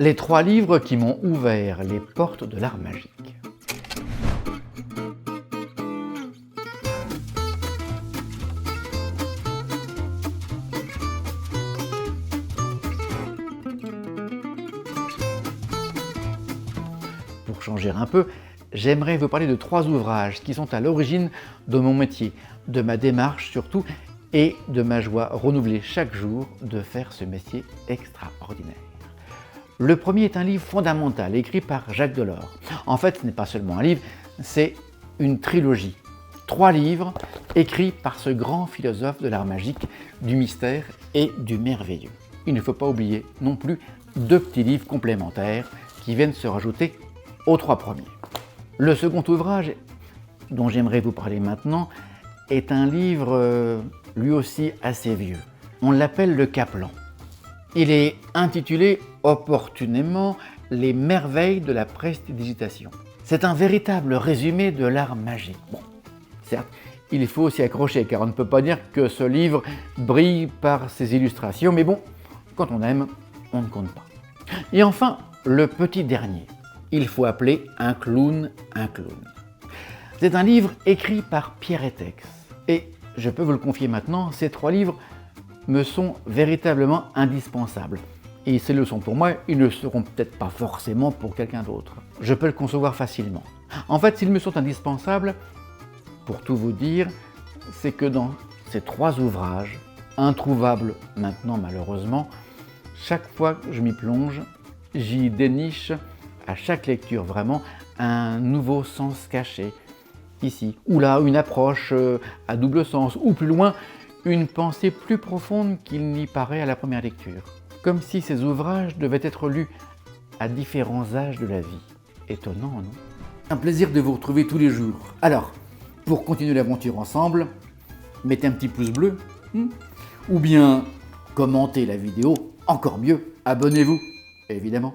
Les 3 livres qui m'ont ouvert les portes de l'art magique. Pour changer un peu, j'aimerais vous parler de 3 ouvrages qui sont à l'origine de mon métier, de ma démarche surtout, et de ma joie renouvelée chaque jour de faire ce métier extraordinaire. Le premier est un livre fondamental écrit par Jacques Delors. En fait, ce n'est pas seulement un livre, c'est une trilogie. 3 livres écrits par ce grand philosophe de l'art magique, du mystère et du merveilleux. Il ne faut pas oublier non plus 2 petits livres complémentaires qui viennent se rajouter aux 3 premiers. Le second ouvrage, dont j'aimerais vous parler maintenant, est un livre lui aussi assez vieux. On l'appelle le Kaplan. Il est intitulé opportunément « Les merveilles de la prestidigitation ». C'est un véritable résumé de l'art magique. Bon, certes, il faut s'y accrocher car on ne peut pas dire que ce livre brille par ses illustrations, mais bon, quand on aime, on ne compte pas. Et enfin, le petit dernier. Il faut appeler un clown un clown. C'est un livre écrit par Pierre Étex. Et je peux vous le confier maintenant, ces 3 livres me sont véritablement indispensables. Et s'ils le sont pour moi, ils ne le seront peut-être pas forcément pour quelqu'un d'autre. Je peux le concevoir facilement. En fait, s'ils me sont indispensables, pour tout vous dire, c'est que dans ces 3 ouvrages, introuvables maintenant malheureusement, chaque fois que je m'y plonge, j'y déniche à chaque lecture vraiment un nouveau sens caché, ici ou là, une approche à double sens, ou plus loin, une pensée plus profonde qu'il n'y paraît à la première lecture. Comme si ces ouvrages devaient être lus à différents âges de la vie. Étonnant, non? Un plaisir de vous retrouver tous les jours. Alors, pour continuer l'aventure ensemble, mettez un petit pouce bleu, ou bien commentez la vidéo, encore mieux, abonnez-vous, évidemment.